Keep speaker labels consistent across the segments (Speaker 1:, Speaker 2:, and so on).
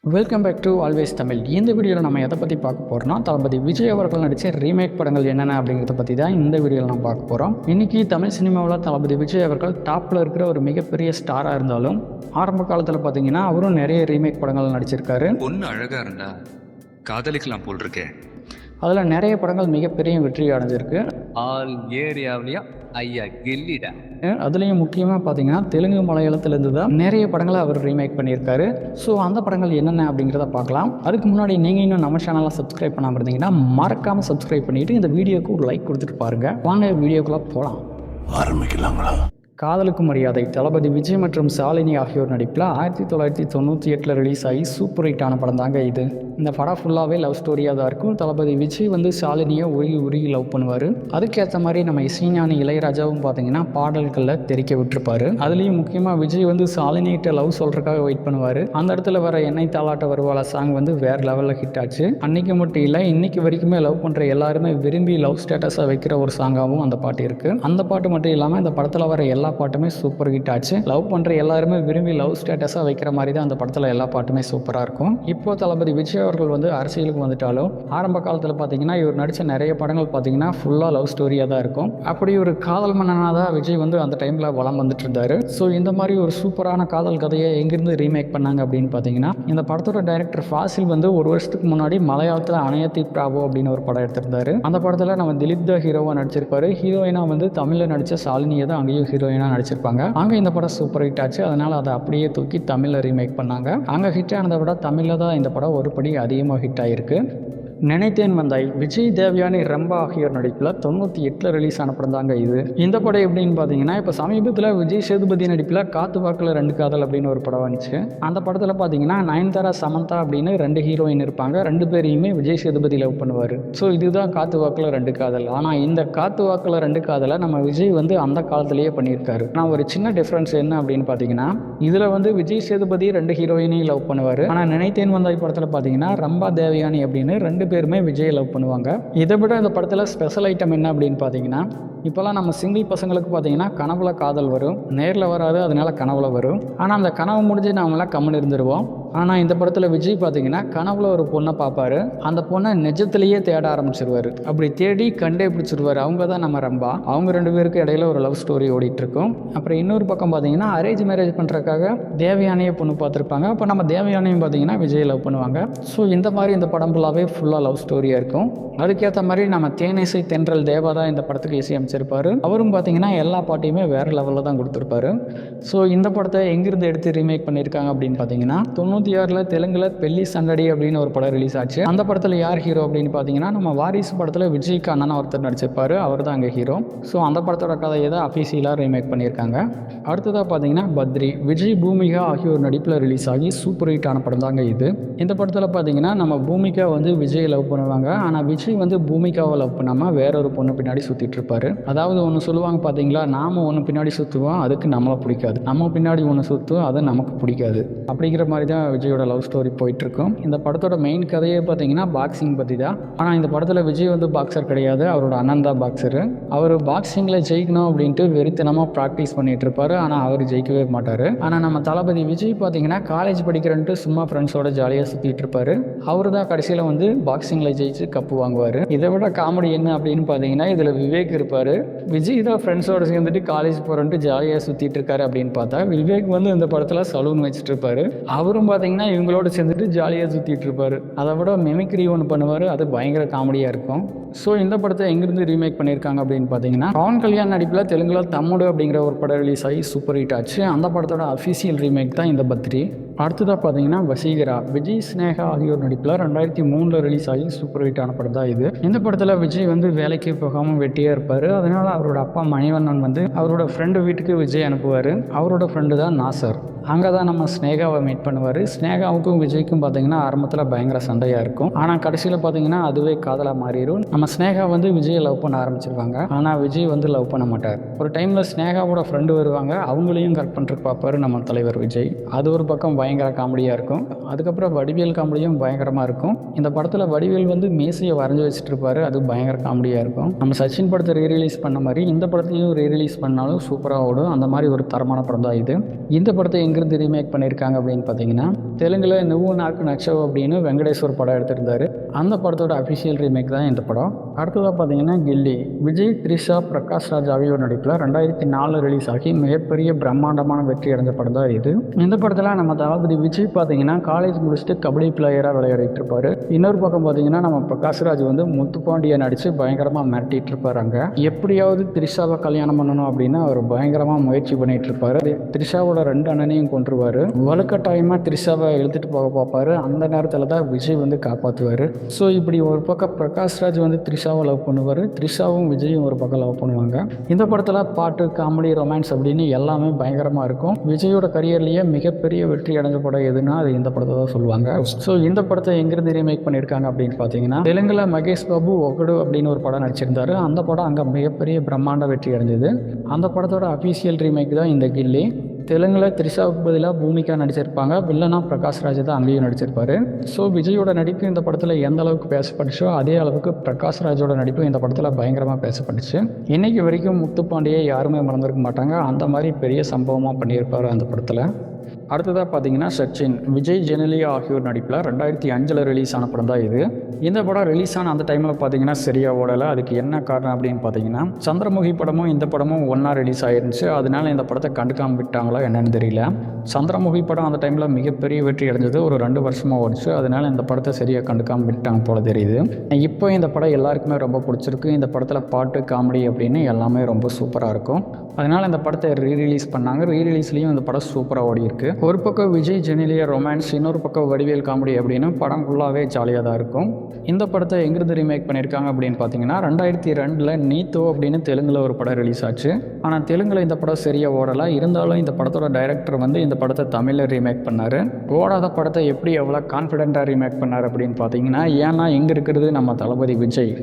Speaker 1: Welcome back to always Tamil. இந்த வீடியோவில் நம்ம எதை பற்றி பார்க்க போகிறோம்னா, தளபதி விஜய் அவர்கள் நடித்த ரீமேக் படங்கள் என்னென்ன அப்படிங்கிறத பற்றி தான் இந்த வீடியோவில் நம்ம பார்க்க போகிறோம். இன்றைக்கி தமிழ் சினிமாவில் தளபதி விஜய் அவர்கள் டாப்பில் இருக்கிற ஒரு மிகப்பெரிய ஸ்டாராக இருந்தாலும் ஆரம்ப காலத்தில் பார்த்தீங்கன்னா அவரும் நிறைய ரீமேக் படங்கள் நடிச்சிருக்காரு.
Speaker 2: ஒன்று அழகாக இருந்தா காதலிக்கலாம் போல் இருக்கேன்.
Speaker 1: அதில் நிறைய படங்கள் மிகப்பெரிய வெற்றி அடைஞ்சிருக்கு.
Speaker 2: ஆல் ஏரியாவிலையும் ஐயா கில்லிடா.
Speaker 1: அதுலேயும் முக்கியமாக பார்த்தீங்கன்னா தெலுங்கு மலையாளத்திலேருந்து தான் நிறைய படங்களை அவர் ரீமேக் பண்ணியிருக்காரு. ஸோ அந்த படங்கள் என்னென்ன அப்படிங்கிறத பார்க்கலாம். அதுக்கு முன்னாடி நீங்கள் இன்னும் நம்ம சேனலை சப்ஸ்கிரைப் பண்ணாமல் இருந்தீங்கன்னா மறக்காமல் சப்ஸ்கிரைப் பண்ணிவிட்டு இந்த வீடியோக்கு ஒரு லைக் கொடுத்துட்டு பாருங்கள். வாங்க வீடியோக்குள்ளே போகலாம்.
Speaker 3: ஆரம்பிக்கலாங்களா?
Speaker 1: காதலுக்கு மரியாதை தளபதி விஜய் மற்றும் சாலினி ஆகியோர் நடிப்பில் 1998 ரிலீஸ் ஆகி சூப்பர் ஹிட்டான படம் தாங்க இது. இந்த படம் ஃபுல்லாகவே லவ் ஸ்டோரியாக தான் இருக்கும். தளபதி விஜய் சாலினியை உருகி லவ் பண்ணுவார். அதுக்கேற்ற மாதிரி நம்ம இசைஞானி இளையராஜாவும் பார்த்தீங்கன்னா பாடல்களில் தெரிக்க விட்டுருப்பாரு. அதுலேயும் முக்கியமாக விஜய் சாலினிகிட்ட லவ் சொல்கிறதுக்காக வெயிட் பண்ணுவார். அந்த இடத்துல வர எண்ணெய் தாளாட்ட வருவாள சாங் வேறு லெவலில் ஹிட் ஆச்சு. அன்றைக்கி மட்டும் இல்லை, இன்றைக்கி வரைக்குமே லவ் பண்ணுற எல்லாருமே விரும்பி லவ் ஸ்டேட்டஸாக வைக்கிற ஒரு சாங்காகவும் அந்த பாட்டு இருக்குது. அந்த பாட்டு மட்டும் இல்லாமல் இந்த படத்தில் வர எல்லா பாட்டுமே சூப்பர் ஹிட் ஆச்சு. லவ் பண்ணுற எல்லாருமே விரும்பி லவ் ஸ்டேட்டஸாக வைக்கிற மாதிரி தான் அந்த படத்தில் எல்லா பாட்டுமே சூப்பராக இருக்கும். இப்போ தளபதி விஜய் அவர்கள் அரசியலுக்கு வந்துட்டாலும் ஆரம்ப காலத்தில் பார்த்தீங்கன்னா இவர் நடித்த நிறைய படங்கள் பார்த்தீங்கன்னா ஃபுல்லாக லவ் ஸ்டோரியாக தான் இருக்கும். அப்படி ஒரு காதல் மன்னனாக தான் விஜய் அந்த டைமில் வளம் வந்துட்டு இருந்தார். ஸோ இந்த மாதிரி ஒரு சூப்பரான காதல் கதையை எங்கிருந்து ரீமேக் பண்ணாங்க அப்படின்னு பார்த்தீங்கன்னா, இந்த படத்தோட டைரக்டர் ஃபாசில் ஒரு வருஷத்துக்கு முன்னாடி மலையாளத்தில் அணையத்தி பிராவோ அப்படின்னு ஒரு படம் எடுத்திருந்தாரு. அந்த படத்தில் நம்ம திலீப் தான் ஹீரோவாக நடிச்சிருப்பாரு. ஹீரோயினா தமிழில் நடித்த சாலினியை தான் அங்கேயும் ஹீரோயினா நடிச்சிருப்பாங்க. அங்கே இந்த படம் சூப்பர் ஹிட் ஆச்சு. அதனால் அதை அப்படியே தூக்கி தமிழில் ரீமேக் பண்ணாங்க. அங்கே ஹிட் ஆனதை விட தமிழில் தான் இந்த படம் ஒரு படி அதிகமாக ஹிட் ஆகிருக்கு. நினைத்தேன் வந்தாய் விஜய் தேவயானி ரம்பா ஆகியோர் நடிப்பில் 98 ரிலீஸ் ஆன படம் தாங்க இது. இந்த படம் எப்படின்னு பார்த்தீங்கன்னா, இப்போ சமீபத்தில் விஜய் சேதுபதி நடிப்பில் காத்து வாக்கில் 2 காதல் அப்படின்னு ஒரு படம் வந்துச்சு. அந்த படத்தில் பார்த்தீங்கன்னா நயன்தாரா சமந்தா அப்படின்னு 2 ஹீரோயின் இருப்பாங்க. 2 பேரையுமே விஜய் சேதுபதி லவ் பண்ணுவார். ஸோ இதுதான் காத்து வாக்கில் 2 காதல். ஆனால் இந்த காத்து வாக்கில் 2 காதலை நம்ம விஜய் அந்த காலத்திலேயே பண்ணியிருக்காரு. நான் ஒரு சின்ன டிஃப்ரென்ஸ் என்ன அப்படின்னு பார்த்தீங்கன்னா, இதில் விஜய் சேதுபதி 2 ஹீரோயினையும் லவ் பண்ணுவார். ஆனால் நினைத்தேன் வந்தாய் படத்தில் பார்த்தீங்கன்னா ரம்பா தேவயானி அப்படின்னு 2 பேருமே விஜய் லவ் பண்ணுவாங்க. இதை விட இந்த படத்தில் ஸ்பெஷல் ஐட்டம் என்ன அப்படின்னு பார்த்தீங்கன்னா, இப்போல்லாம் நம்ம சிங்கிள் பசங்களுக்கு பார்த்தீங்கன்னா கனவுல காதல் வரும், நேரில் வராது, அதனால கனவுல வரும். ஆனால் அந்த கனவு முடிஞ்சு நாமெல்லாம் கம்முன்னு இருந்துருவோம். ஆனால் இந்த படத்தில் விஜய் பார்த்தீங்கன்னா கனவுல ஒரு பொண்ணை பார்ப்பாரு. அந்த பொண்ணை நிஜத்திலேயே தேட ஆரம்பிச்சிருவார். அப்படி தேடி கண்டே பிடிச்சிருவார். அவங்க தான் நம்ம ரம்பா. அவங்க 2 பேருக்கு இடையில ஒரு லவ் ஸ்டோரி ஓடிட்டு இருக்கும். அப்புறம் இன்னொரு பக்கம் பார்த்தீங்கன்னா அரேஞ்ச் மேரேஜ் பண்ணுறதுக்காக தேவயானியை பொண்ணு பார்த்துருப்பாங்க. அப்போ நம்ம தேவயானியும் பார்த்தீங்கன்னா விஜய் லவ் பண்ணுவாங்க. ஸோ இந்த மாதிரி இந்த படம் ஃபுல்லாக லவ் ஸ்டோரியாக இருக்கும். அதுக்கேற்ற மாதிரி நம்ம தேனிசை தென்றல் தேவா தான் இந்த படத்துக்கு இசையமைச்சிருப்பார். அவரும் பார்த்தீங்கன்னா எல்லா பாட்டையுமே வேறு லெவலில் தான் கொடுத்துருப்பாரு. ஸோ இந்த படத்தை எங்கிருந்து எடுத்து ரீமேக் பண்ணியிருக்காங்க அப்படின்னு பார்த்தீங்கன்னா, 96 தெலுங்குல பெல்லி சண்டடி அப்படின்னு ஒரு படம் ரிலீஸ் ஆச்சு. அந்த படத்தில் யார் ஹீரோ அப்படின்னு பார்த்தீங்கன்னா, நம்ம வாரிசு படத்தில் விஜய்க்கு அண்ணனா ஒருத்தர் நடிச்சிருப்பாரு. அவர் தான் அங்கே ஹீரோ. ஸோ அந்த படத்தோட கதையை தான் அஃபீஷியலாக ரீமேக் பண்ணியிருக்காங்க. அடுத்ததாக பார்த்தீங்கன்னா பத்ரி விஜய் பூமிகா ஆகியோர் நடிப்பில் ரிலீஸ் ஆகி சூப்பர் ஹிட் ஆன படம் தாங்க இது. இந்த படத்தில் பார்த்தீங்கன்னா நம்ம பூமிகா விஜய் லவ் பண்ணுவாங்க. ஆனால் விஜய் பூமிகாவை லவ் பண்ணாமல் வேறொரு பொண்ணு பின்னாடி சுற்றிட்டு இருப்பாரு. அதாவது ஒன்று சொல்லுவாங்க பார்த்தீங்களா, நாம ஒன்று பின்னாடி சுற்றுவோம், அதுக்கு நம்மளை பிடிக்காது. நம்ம பின்னாடி ஒன்று சுற்றுவோம், அது நமக்கு பிடிக்காது. அப்படிங்கிற மாதிரி தான் விஜயோட லவ் ஸ்டோரி போயிட்டுருக்கும். இந்த படத்தோட மெயின் கதையே பார்த்தீங்கன்னா பாக்ஸிங் பற்றி தான். ஆனால் இந்த படத்தில் விஜய் பாக்ஸர் கிடையாது, அவரோட அண்ணன் தான் பாக்ஸரு. அவர் பாக்ஸிங்கில் ஜெயிக்கணும் அப்படின்ட்டு வெறித்தனமாக ப்ராக்டிஸ் பண்ணிட்டு இருப்பாரு. ஆனால் அவர் ஜெயிக்கவே மாட்டார். ஆனால் நம்ம தளபதி விஜய் பார்த்தீங்கன்னா காலேஜ் படிக்கிறன்ட்டு சும்மா ஃப்ரெண்ட்ஸோட ஜாலியாக சுற்றிட்டு இருப்பாரு. அவர் தான் கடைசியில் பாக்ஸிங்கில் ஜெயிச்சு கப்பு வாங்குவார். இதை விட காமெடி என்ன அப்படின்னு பார்த்தீங்கன்னா, இதில் விவேக் இருப்பார். விஜய் தான் ஃப்ரெண்ட்ஸோடு சேர்ந்துட்டு காலேஜ் போகிறன்ட்டு ஜாலியாக சுற்றிட்டு இருக்காரு அப்படின்னு பார்த்தா, விவேக் இந்த படத்தில் சலூன் வச்சுட்டு இருப்பாரு. அவரும் பார்த்தீங்கன்னா இவங்களோட சேர்ந்துட்டு ஜாலியாக சுற்றிட்டு இருப்பார். அதை விட மிமிக்ரி ஒன்று பண்ணுவார். அது பயங்கர காமெடியாக இருக்கும். ஸோ இந்த படத்தை எங்கிருந்து ரீமேக் பண்ணியிருக்காங்க அப்படின்னு பார்த்தீங்கன்னா, பவன் கல்யாண் நடிப்பில் தெலுங்குல தம்முடு அப்படிங்கிற ஒரு படம் ரிலீஸ் ஆகி சூப்பர் ஹிட் ஆச்சு. அந்த படத்தோட அஃபீஷியல் ரீமேக் தான் இந்த பத்ரி. அடுத்ததாக பார்த்தீங்கன்னா வசீகரா விஜய் ஸ்னேகா ஆகியோர் நடிப்பில் 2003 ரிலீஸ் ஆகி சூப்பர் ஹிட் ஆன படம் தான் இது. இந்த படத்தில் விஜய் வேலைக்கு போகாமல் வெட்டியாக இருப்பார். அதனால் அவரோட அப்பா மணிவண்ணன் அவரோட ஃப்ரெண்டு வீட்டுக்கு விஜய் அனுப்புவார். அவரோட ஃப்ரெண்டு தான் நாசர். அங்கே தான் நம்ம ஸ்னேகாவை மீட் பண்ணுவார். ஸ்னேகாவுக்கும் விஜய்க்கும் பார்த்தீங்கன்னா ஆரம்பத்தில் பயங்கர சண்டையாக இருக்கும். ஆனால் கடைசியில் பார்த்தீங்கன்னா அதுவே காதலாக மாறிடும். நம்ம நம்ம ஸ்னேகா வந்து விஜயை லவ் பண்ண ஆரம்பிச்சிருவாங்க. ஆனால் விஜய் வந்து லவ் பண்ண மாட்டார். ஒரு டைமில் ஸ்னேகாவோட ஃப்ரெண்டு வருவாங்க, அவங்களையும் கரெக்ட் பண்ணுறதுக்கு பார்ப்பாரு நம்ம தலைவர் விஜய். அது ஒரு பக்கம் பயங்கர காமெடியாக இருக்கும். அதுக்கப்புறம் வடிவேல் காமெடியும் பயங்கரமாக இருக்கும். இந்த படத்தில் வடிவேல் வந்து மேசையை வரைஞ்சி வச்சுட்டு இருப்பாரு, அது பயங்கர காமெடியாக இருக்கும். நம்ம சச்சின் படத்தை ரீரிலீஸ் பண்ண மாதிரி இந்த படத்தையும் ரீரிலீஸ் பண்ணாலும் சூப்பராக ஓடும். அந்த மாதிரி ஒரு தரமான படம் தான் இது. இந்த படத்தை எங்கிருந்து ரீமேக் பண்ணியிருக்காங்க அப்படின்னு பார்த்தீங்கன்னா, தெலுங்குல நுவ்வு நாக்கு நச்சவ் அப்படின்னு வெங்கடேஸ்வர் படம் எடுத்திருந்தாரு. அந்த படத்தோட அஃபிஷியல் ரீமேக் தான் இந்த படம். அடுத்ததாக பார்த்தீங்கன்னா கில்லி. விஜய், த்ரிஷா, பிரகாஷ் ராஜ் ஆகியோர் நடிப்பில் 2004 ரிலீஸ் ஆகி மிகப்பெரிய பிரம்மாண்டமான வெற்றி அடைஞ்ச படம் தான் இது. இந்த படத்தில் நம்ம தளபதி விஜய் பார்த்தீங்கன்னா காலேஜ் முடிச்சுட்டு கபடி பிளேயராக விளையாடிட்டு இருப்பாரு. இன்னொரு பக்கம் பார்த்தீங்கன்னா நம்ம பிரகாஷ் ராஜ் வந்து முத்துப்பாண்டியை நடித்து பயங்கரமாக மிரட்டிட்டு இருப்பாருங்க. எப்படியாவது த்ரிஷாவை கல்யாணம் பண்ணணும் அப்படின்னு அவர் பயங்கரமாக முயற்சி பண்ணிட்டு இருப்பாரு. த்ரிஷாவோட 2 அண்ணனையும் கொன்றுவார். வலுக்கட்டாயமாக த்ரிஷாவை இழுத்துட்டு போக பார்ப்பாரு. அந்த நேரத்தில் தான் விஜய் வந்து காப்பாற்றுவார். ஸோ இப்படி ஒரு பக்கம் பிரகாஷ் ராஜ் வந்து த்ரிஷாவை லவ் பண்ணுவார், த்ரிஷாவும் விஜயும் ஒரு பக்கம் லவ் பண்ணுவாங்க. இந்த படத்தில் பாட்டு, காமெடி, ரொமான்ஸ் அப்படின்னு எல்லாமே பயங்கரமாக இருக்கும். விஜயோட கரியர்லேயே மிகப்பெரிய வெற்றி அடைஞ்ச படம் எதுனா அது இந்த படத்தை தான் சொல்லுவாங்க. ஸோ இந்த படத்தை எங்கிருந்து ரீமேக் பண்ணியிருக்காங்க அப்படின்னு பார்த்தீங்கன்னா, தெலுங்குல மகேஷ் பாபு ஒகடு அப்படின்னு ஒரு படம் நடிச்சிருந்தாரு. அந்த படம் அங்கே மிகப்பெரிய பிரம்மாண்ட வெற்றி அடைஞ்சது. அந்த படத்தோட அஃபீஷியல் ரீமேக் தான் இந்த கில்லி. தெலுங்குல த்ரிஷாவுக்கு பதிலாக பூமிகா நடிச்சிருப்பாங்க. வில்லனா பிரகாஷ் ராஜ் தான் அங்கேயும் நடிச்சிருப்பாரு. ஸோ விஜயோட நடிப்பு இந்த படத்தில் எந்த அளவுக்கு பேசப்பட்டுச்சோ அதே அளவுக்கு பிரகாஷ் ராஜோட நடிப்பு இந்த படத்தில் பயங்கரமாக பேசப்பட்டுச்சு. இன்னைக்கு வரைக்கும் முத்துப்பாண்டியை யாருமே மறந்துருக்க மாட்டாங்க. அந்த மாதிரி பெரிய சம்பவமாக பண்ணியிருப்பாரு அந்த படத்தில். அடுத்ததாக பார்த்தீங்கன்னா சச்சின். விஜய், ஜெனிலியா ஆகியோர் நடிப்பில் 2005 ரிலீஸ் ஆன படம் தான் இது. இந்த படம் ரிலீஸ் ஆன அந்த டைமில் பார்த்தீங்கன்னா சரியாக ஓடலை. அதுக்கு என்ன காரணம் அப்படின்னு பார்த்தீங்கன்னா, சந்திரமுகி படமும் இந்த படமும் ஒன்றா ரிலீஸ் ஆயிருந்துச்சு. அதனால இந்த படத்தை கண்டுக்காம விட்டாங்களா என்னன்னு தெரியல. சந்திரமுகி படம் அந்த டைமில் மிகப்பெரிய வெற்றி அடைஞ்சது. ஒரு 2 வருஷமாக ஓடிச்சு. அதனால இந்த படத்தை சரியாக கண்டுக்காம விட்டாங்க போல தெரியுது. இப்போ இந்த படம் எல்லாருக்குமே ரொம்ப பிடிச்சிருக்கு. இந்த படத்தில் பாட்டு, காமெடி அப்படின்னு எல்லாமே ரொம்ப சூப்பராக இருக்கும். அதனால் இந்த படத்தை ரீரிலீஸ் பண்ணாங்க. ரீரிலீஸ்லேயும் இந்த படம் சூப்பராக ஓடி இருக்கு. ஒரு பக்கம் விஜய், ஜெனிலியா ரொமான்ஸ், இன்னொரு பக்கம் வடிவேல் காமெடி அப்படின்னு படம் ஃபுல்லாகவே ஜாலியாக தான் இருக்கும். இந்த படத்தை எங்கிருந்து ரீமேக் பண்ணியிருக்காங்க அப்படின்னு பார்த்தீங்கன்னா, 2002 நீத்தோ அப்படின்னு தெலுங்கில் ஒரு படம் ரிலீஸ் ஆச்சு. ஆனால் தெலுங்கில் இந்த படம் சரியாக ஓடலை. இருந்தாலும் இந்த படத்தோட டைரக்டர் வந்து இந்த படத்தை தமிழில் ரீமேக் பண்ணார். ஓடாத படத்தை எப்படி எவ்வளோ கான்ஃபிடென்ட்டாக ரீமேக் பண்ணார் அப்படின்னு பார்த்தீங்கன்னா, ஏன்னா இங்கே இருக்கிறது நம்ம தளபதி விஜய்.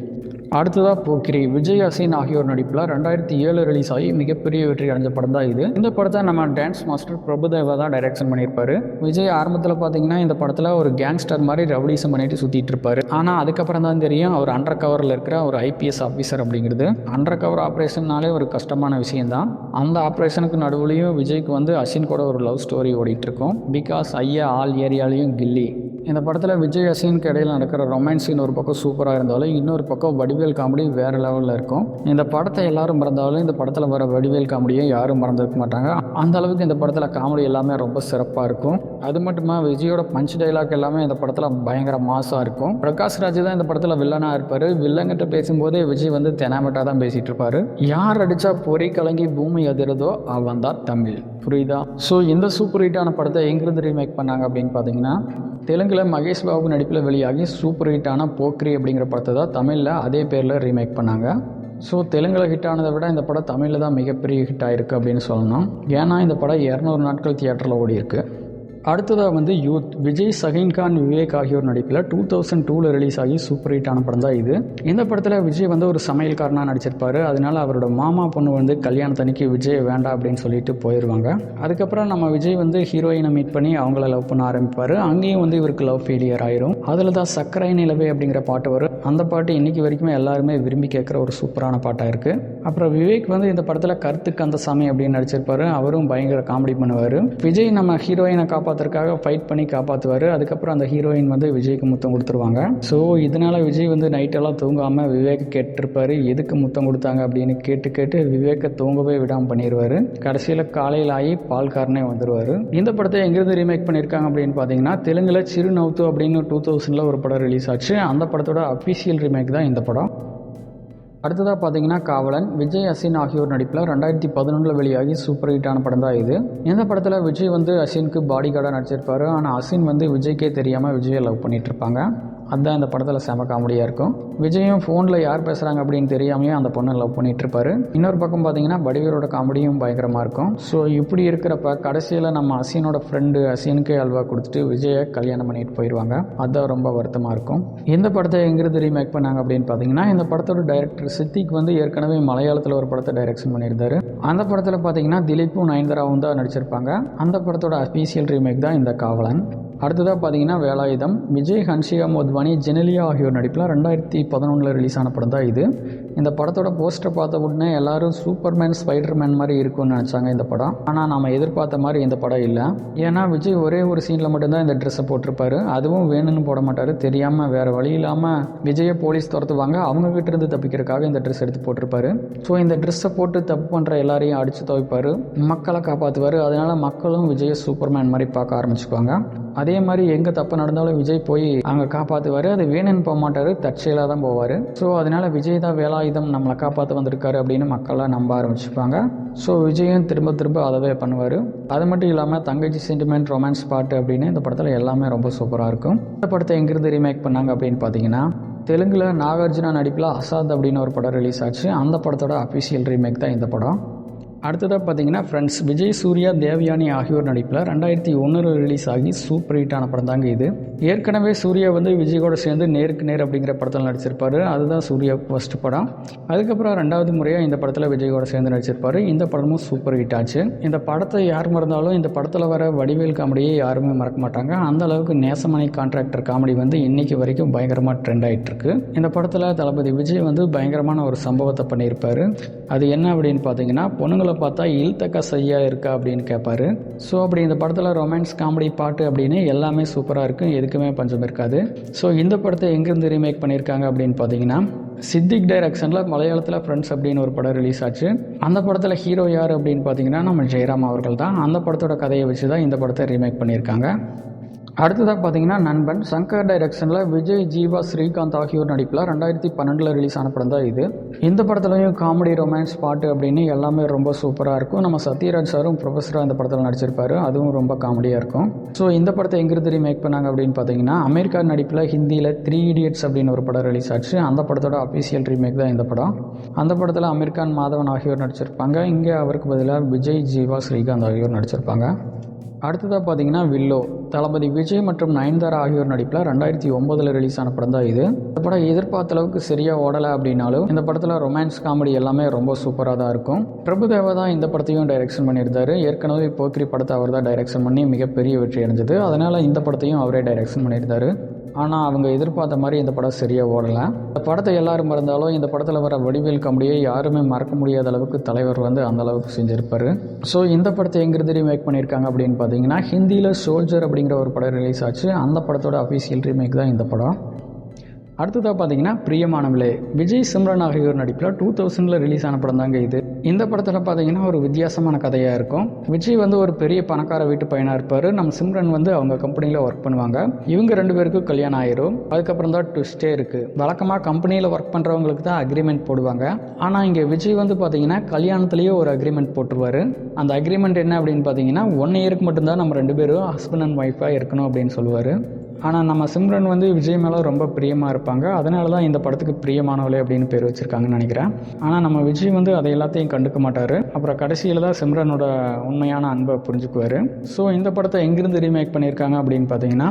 Speaker 1: அடுத்ததாக போக்கிரி. விஜய், அசின் ஆகியோர் நடிப்பில் 2007 ரிலீஸ் ஆகி மிகப்பெரிய வெற்றி அடைஞ்ச படம் தான் இது. இந்த படத்தை நம்ம டான்ஸ் மாஸ்டர் பிரபுதேவா தான் டைரக்ஷன் பண்ணியிருப்பாரு. விஜய் ஆரம்பத்தில் பார்த்தீங்கன்னா இந்த படத்தில் ஒரு கேங்ஸ்டர் மாதிரி ரவுடிசம் பண்ணிட்டு சுற்றிட்டு இருப்பாரு. ஆனால் அதுக்கப்புறம் தான் தெரியும் அவர் அண்டர் கவரில் இருக்கிற ஒரு IPS ஆஃபீஸர் அப்படிங்கிறது. அண்டர் கவர் ஆப்ரேஷன்னாலே ஒரு கஷ்டமான விஷயம்தான். அந்த ஆப்ரேஷனுக்கு நடுவுலையும் விஜய்க்கு வந்து அசின் கூட ஒரு லவ் ஸ்டோரி ஓடிட்டு இருக்கும். பிகாஸ் ஐயா ஆல் ஏரியாலையும் கில்லி. இந்த படத்தில் விஜய், அசினுக்கு இடையில் நடக்கிற ரொமான்ஸ் சீன் ஒரு பக்கம் சூப்பராக இருந்தாலும் இன்னொரு பக்கம் வடிவேல் காமெடி வேறு லெவலில் இருக்கும். இந்த படத்தை எல்லாரும் மறந்தாலும் இந்த படத்தில் வர வடிவேல் காமெடியை யாரும் மறந்துருக்க மாட்டாங்க. அந்த அளவுக்கு இந்த படத்தில் காமெடி எல்லாமே ரொம்ப சிறப்பாக இருக்கும். அது மட்டுமா விஜயோட பஞ்ச் டைலாக் எல்லாமே இந்த படத்தில் பயங்கர மாசாக இருக்கும். பிரகாஷ் ராஜ் தான் இந்த படத்தில் வில்லனாக இருப்பார். வில்லங்கிட்ட பேசும்போதே விஜய் வந்து தெனாமட்டா தான் பேசிகிட்டு இருப்பார். யார் அடித்தா பொறி கலங்கி பூமி அதிரதோ அவன் தான் தமிழ், புரியுதா? ஸோ இந்த சூப்பர் ஹிட்டான படத்தை எங்கிருந்து ரீமேக் பண்ணாங்க அப்படின்னு பார்த்தீங்கன்னா, தெலுங்குல மகேஷ் பாபு நடிப்பில் வெளியாகி சூப்பர் ஹிட்டான போக்ரி அப்படிங்கிற படத்தை தான் தமிழில் அதே பேரில் ரீமேக் பண்ணாங்க. ஸோ தெலுங்கில் ஹிட் ஆனதை விட இந்த படம் தமிழில் தான் மிகப்பெரிய ஹிட் ஆகிருக்கு அப்படின்னு சொல்லணும். ஏன்னா இந்த படம் 200 நாட்கள் தியேட்டரில் ஓடி இருக்கு. அடுத்ததாக வந்து யூத். விஜய், சஹீன் கான், விவேக் ஆகியோர் நடிப்பில் 2002 ரிலீஸ் ஆகி சூப்பர் ஹிட்டான படம் தான் இது. இந்த படத்தில் விஜய் வந்து ஒரு சமையல்காரனாக நடிச்சிருப்பாரு. அதனால அவரோட மாமா பொண்ணு வந்து கல்யாணத்தன்னைக்கு விஜய் வேண்டாம் அப்படின்னு சொல்லிட்டு போயிடுவாங்க. அதுக்கப்புறம் நம்ம விஜய் வந்து ஹீரோயினை மீட் பண்ணி அவங்கள லவ் பண்ண ஆரம்பிப்பார். அங்கேயும் வந்து இவருக்கு லவ் ஃபெயிலியர் ஆயிரும். அதில் தான் சக்கரை நிலவே அப்படிங்கிற பாட்டு வரும். அந்த பாட்டு இன்னைக்கு வரைக்குமே எல்லாருமே விரும்பி கேட்குற ஒரு சூப்பரான பாட்டாக இருக்குது. அப்புறம் விவேக் வந்து இந்த படத்தில் கருத்து கந்தசாமி அப்படின்னு நடிச்சிருப்பாரு. அவரும் பயங்கர காமெடி பண்ணுவார். விஜய் நம்ம ஹீரோயினை காப்பாற்றுறதுக்காக ஃபைட் பண்ணி காப்பாற்றுவார். அதுக்கப்புறம் அந்த ஹீரோயின் வந்து விஜய்க்கு முத்தம் கொடுத்துருவாங்க. ஸோ இதனால் விஜய் வந்து நைட்டெல்லாம் தூங்காமல் விவேக் கேட்டிருப்பாரு, எதுக்கு முத்தம் கொடுத்தாங்க அப்படின்னு கேட்டு விவேக்கை தூங்கவே விடாமல் பண்ணிடுவார். கடைசியில் காலையில் ஆகி பால்காரனே வந்துடுவார். இந்த படத்தை எங்கிருந்து ரீமேக் பண்ணியிருக்காங்க அப்படின்னு பார்த்தீங்கன்னா, தெலுங்குல சிறுநவுத்து அப்படின்னு 2000 ஒரு படம் ரிலீஸ் ஆச்சு. அந்த படத்தோட அஃபிஷியல் ரீமேக் தான் இந்த படம். அடுத்ததாக பார்த்தீங்கன்னா காவலன். விஜய், அசின் ஆகியோர் நடிப்பில் 2011 வெளியாகி சூப்பர் ஹிட்டான படம் தான் இது. இந்த படத்தில் விஜய் வந்து அசினுக்கு பாடி கார்டாக நடிச்சிருப்பாரு. ஆனால் அசின் வந்து விஜய்க்கே தெரியாமல் விஜயை லவ் பண்ணிட்டு இருப்பாங்க. அதுதான் இந்த படத்தில் செம காமெடியாக இருக்கும். விஜயும் ஃபோனில் யார் பேசுகிறாங்க அப்படின்னு தெரியாமையே அந்த பொண்ணை லவ் பண்ணிட்டு இருப்பாரு. இன்னொரு பக்கம் பார்த்தீங்கன்னா வடிவேலோட காமெடியும் பயங்கரமாக இருக்கும். ஸோ இப்படி இருக்கிறப்ப கடைசியில் நம்ம அசினோட ஃப்ரெண்டு அசினுக்கே அல்வா கொடுத்துட்டு விஜயை கல்யாணம் பண்ணிட்டு போயிடுவாங்க. அதுதான் ரொம்ப வருத்தமாக இருக்கும். இந்த படத்தை எங்கிருந்து ரீமேக் பண்ணாங்க அப்படின்னு பார்த்தீங்கன்னா, இந்த படத்தோட டைரக்டர் சித்திக் வந்து ஏற்கனவே மலையாளத்தில் ஒரு படத்தை டைரக்ஷன் பண்ணியிருந்தாரு. அந்த படத்தில் பார்த்தீங்கன்னா திலீப்பும் நயன்தாராவும் தான் நடிச்சிருப்பாங்க. அந்த படத்தோட அஃபீஷியல் ரீமேக் தான் இந்த காவலன். அடுத்ததாக பார்த்தீங்கன்னா வேலாயுதம். விஜய், ஹன்ஷிகா மோத்வானி, ஜெனிலியா ஆகியோர் நடிப்பில் 2011 ரிலீஸ் ஆன படம் தான் இது. இந்த படத்தோட போஸ்டர் பார்த்த உடனே எல்லாரும் சூப்பர்மேன், ஸ்பைடர்மேன் மாதிரி இருக்கும்னு நினச்சாங்க இந்த படம். ஆனால் நம்ம எதிர்பார்த்த மாதிரி இந்த படம் இல்லை. ஏன்னா விஜய் ஒரே ஒரு சீனில் மட்டும்தான் இந்த ட்ரெஸ்ஸை போட்டிருப்பாரு. அதுவும் வேணும்னு போட மாட்டார். தெரியாமல் வேறு வழி இல்லாமல் விஜயை போலீஸ் துரத்துவாங்க. அவங்ககிட்ட இருந்து தப்பிக்கிறதுக்காக இந்த ட்ரெஸ் எடுத்து போட்டிருப்பாரு. ஸோ இந்த ட்ரெஸ்ஸை போட்டு தப்பு பண்ணுற எல்லாரையும் அடித்து துவைப்பார், மக்களை காப்பாற்றுவார். அதனால் மக்களும் விஜயை சூப்பர்மேன் மாதிரி பார்க்க ஆரம்பிச்சுக்குவாங்க. அதே மாதிரி எங்கே தப்பு நடந்தாலும் விஜய் போய் அங்கே காப்பாற்றுவார். அது வேணும்னு போக மாட்டார், தற்செயலாக தான் போவார். ஸோ அதனால் விஜய் தான் வேலாயுதம் நம்மளை காப்பாற்ற வந்திருக்காரு அப்படின்னு மக்கள்லாம் நம்ப ஆரம்பிச்சுப்பாங்க. ஸோ விஜயும் திரும்ப திரும்ப அதவே பண்ணுவார். அது மட்டும் இல்லாமல் தங்கச்சி சென்டிமெண்ட், ரொமான்ஸ் பாட்டு அப்படின்னு இந்த படத்தில் எல்லாமே ரொம்ப சூப்பராக இருக்கும். இந்த படத்தை எங்கிருந்து ரீமேக் பண்ணாங்க அப்படின்னு பார்த்தீங்கன்னா, தெலுங்கில் நாகார்ஜுனா நடிப்பில் அசாத் அப்படின்னு ஒரு படம் ரிலீஸ் ஆச்சு. அந்த படத்தோட அஃபிஷியல் ரீமேக் தான் இந்த படம். அடுத்ததாக பார்த்தீங்கன்னா ஃப்ரெண்ட்ஸ். விஜய், சூர்யா, தேவயானி ஆகியோர் நடிப்பில் 2001 ரிலீஸ் ஆகி சூப்பர் ஹிட்டான படம் தாங்க இது. ஏற்கனவே சூர்யா வந்து விஜயோட சேர்ந்து நேருக்கு நேர் அப்படிங்கிற படத்தில் நடிச்சிருப்பார். அதுதான் சூர்யா ஃபர்ஸ்ட் படம். அதுக்கப்புறம் 2வது முறையாக இந்த படத்தில் விஜயோட சேர்ந்து நடிச்சிருப்பார். இந்த படமும் சூப்பர் ஹிட் ஆச்சு. இந்த படத்தை யார் மறந்தாலும் இந்த படத்தில் வர வடிவேல் காமெடியை யாருமே மறக்க மாட்டாங்க. அந்த அளவுக்கு நேசமணி கான்ட்ராக்டர் காமெடி வந்து இன்னைக்கு வரைக்கும் பயங்கரமாக ட்ரெண்ட் ஆகிட்டு இருக்கு. இந்த படத்தில் தளபதி விஜய் வந்து பயங்கரமான ஒரு சம்பவத்தை பண்ணியிருப்பார். அது என்ன அப்படின்னு பார்த்தீங்கன்னா, பொண்ணுங்களை பார்த்தா இல்தக்கா சையா இருக்கா அப்படின்னு கேட்பாரு. ஸோ அப்படி இந்த படத்தில் ரொமான்ஸ், காமெடி, பாட்டு அப்படின்னு எல்லாமே சூப்பராக இருக்கும். எதுக்குமே பஞ்சம் இருக்காது. ஸோ இந்த படத்தை எங்கேருந்து ரீமேக் பண்ணியிருக்காங்க அப்படின்னு பார்த்தீங்கன்னா, சித்திக் டைரக்ஷனில் மலையாளத்தில் ஃப்ரெண்ட்ஸ் அப்படின்னு ஒரு படம் ரிலீஸ் ஆச்சு. அந்த படத்தில் ஹீரோ யார் அப்படின்னு பார்த்தீங்கன்னா நம்ம ஜெயராம் அவர்கள் தான். அந்த படத்தோட கதையை வச்சு தான் இந்த படத்தை ரீமேக் பண்ணியிருக்காங்க. அடுத்ததாக பார்த்தீங்கன்னா நண்பன். சங்கர் டைரக்ஷனில் விஜய், ஜீவா, ஸ்ரீகாந்த் ஆகியோர் நடிப்பில் 2012 ரிலீஸ் ஆன படம் தான் இது. இந்த படத்துலையும் காமெடி, ரொமான்ஸ், பாட்டு அப்படின்னு எல்லாமே ரொம்ப சூப்பராக இருக்கும். நம்ம சத்யராஜ் சாரும் ப்ரொஃபஸராக இந்த படத்தில் நடிச்சிருப்பாரு. அதுவும் ரொம்ப காமெடியாக இருக்கும். ஸோ இந்த படத்தை எங்கிருந்து ரீமேக் பண்ணாங்க அப்படின்னு பார்த்தீங்கன்னா, அமெரிக்கா நடிப்பில் ஹிந்தியில் 3 Idiots அப்படின்னு ஒரு படம் ரிலீஸ் ஆச்சு. அந்த படத்தோட அஃபிஷியல் ரீமேக் தான் இந்த படம். அந்த படத்தில் அமீர்கான், மாதவன் ஆகியோர் நடிச்சிருப்பாங்க. இங்கே அவருக்கு பதிலாக விஜய், ஜீவா, ஸ்ரீகாந்த் ஆகியோர் நடிச்சிருப்பாங்க. அடுத்ததாக பார்த்தீங்கன்னா வில்லோ. தளபதி விஜய் மற்றும் நயன்தாரா ஆகியோர் நடிப்பில் 2009 ரிலீஸ் ஆன படம் தான் இது. இந்த படம் எதிர்பார்த்த அளவுக்கு சரியாக ஓடலை அப்படின்னாலும் இந்த படத்தில் ரொமான்ஸ், காமெடி எல்லாமே ரொம்ப சூப்பராக தான் இருக்கும். பிரபுதேவா தான் இந்த படத்தையும் டைரக்ஷன் பண்ணியிருந்தாரு. ஏற்கனவே போக்கிரி படத்தை அவர் தான் டைரக்ஷன் பண்ணி மிகப்பெரிய வெற்றி அடைஞ்சது. அதனால் இந்த படத்தையும் அவரே டைரக்ஷன் பண்ணியிருந்தாரு. ஆனால் அவங்க எதிர்பார்த்த மாதிரி இந்த படம் சரியாக ஓடலை. இந்த படத்தை எல்லாரும் மறந்தாலும் இந்த படத்தில் வர வடிவேல் காமெடியை யாருமே மறக்க முடியாத அளவுக்கு தலைவர் வந்து அந்த அளவுக்கு செஞ்சுருப்பார். ஸோ இந்த படத்தை எங்கிருந்து ரீமேக் பண்ணியிருக்காங்க அப்படின்னு பார்த்தீங்கன்னா, ஹிந்தியில் சோல்ஜர் அப்படிங்கிற ஒரு படம் ரிலீஸ் ஆச்சு. அந்த படத்தோட அஃபிஷியல் ரீமேக் தான் இந்த படம். அடுத்ததாக பார்த்தீங்கன்னா பிரியமானவளே. விஜய், சிம்ரன் ஆகியோர் நடிப்பில் 2000 ரிலீஸ் ஆன படம் தாங்க இது. இந்த படத்தில் பார்த்தீங்கன்னா ஒரு வித்தியாசமான கதையாக இருக்கும். விஜய் வந்து ஒரு பெரிய பணக்கார வீட்டு பையனாக இருப்பார். நம்ம சிம்ரன் வந்து அவங்க கம்பெனியில் ஒர்க் பண்ணுவாங்க. இவங்க 2 பேருக்கும் கல்யாணம் ஆயிரும். அதுக்கப்புறம் தான் ட்விஸ்டே இருக்குது. வழக்கமாக கம்பெனியில் ஒர்க் பண்ணுறவங்களுக்கு தான் அக்ரிமெண்ட் போடுவாங்க. ஆனால் இங்கே விஜய் வந்து பார்த்தீங்கன்னா கல்யாணத்துலேயே ஒரு அக்ரிமெண்ட் போட்டுருவார். அந்த அக்ரிமெண்ட் என்ன அப்படின்னு பார்த்தீங்கன்னா, 1 இயருக்கு மட்டும்தான் நம்ம 2 பேரும் ஹஸ்பண்ட் அண்ட் ஒய்ஃபாக இருக்கணும் அப்படின்னு சொல்லுவார். ஆனால் நம்ம சிம்ரன் வந்து விஜய் மேலே ரொம்ப பிரியமாக இருப்பாங்க. அதனால தான் இந்த படத்துக்கு பிரியமானவளே அப்படின்னு பேர் வச்சுருக்காங்கன்னு நினைக்கிறேன். ஆனால் நம்ம விஜய் வந்து அதை எல்லாத்தையும் கண்டுக்க மாட்டார். அப்புறம் கடைசியில் தான் சிம்ரனோட உண்மையான அன்பை புரிஞ்சுக்குவார். ஸோ இந்த படத்தை எங்கிருந்து ரீமேக் பண்ணியிருக்காங்க அப்படின்னு பார்த்தீங்கன்னா,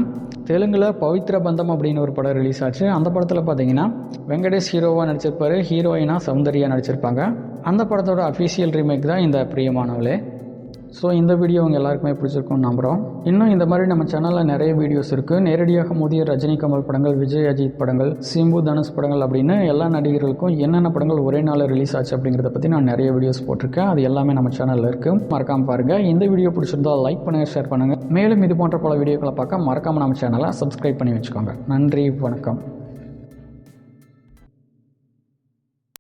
Speaker 1: தெலுங்கில் பவித்ர பந்தம் அப்படின்னு ஒரு படம் ரிலீஸ் ஆச்சு. அந்த படத்தில் பார்த்தீங்கன்னா வெங்கடேஷ் ஹீரோவாக நடிச்சிருப்பார். ஹீரோயினாக சௌந்தர்யா நடிச்சிருப்பாங்க. அந்த படத்தோட அஃபிஷியல் ரீமேக் தான் இந்த பிரியமானவளே. ஸோ இந்த வீடியோ உங்கள் எல்லாருக்குமே பிடிச்சிருக்கும்னு நம்புகிறோம். இன்னும் இந்த மாதிரி நம்ம சேனலில் நிறைய வீடியோஸ் இருக்குது. நேரடியாக மோதிய ரஜினி, கமல் படங்கள், விஜய், அஜித் படங்கள், சிம்பு, தனுஷ் படங்கள் அப்படின்னு எல்லா நடிகர்களுக்கும் என்னென்ன படங்கள் ஒரே நாளில் ரிலீஸ் ஆச்சு அப்படிங்கிறத பற்றி நான் நிறைய வீடியோஸ் போட்டிருக்கேன். அது எல்லாமே நம்ம சேனலில் இருக்குது. மறக்காமல் பாருங்கள். இந்த வீடியோ பிடிச்சிருந்தால் லைக் பண்ணுங்கள், ஷேர் பண்ணுங்கள். மேலும் இது போன்ற பல வீடியோக்களை பார்க்க மறக்காமல் நம்ம சேனலை சப்ஸ்கிரைப் பண்ணி வச்சுக்கோங்க. நன்றி, வணக்கம்.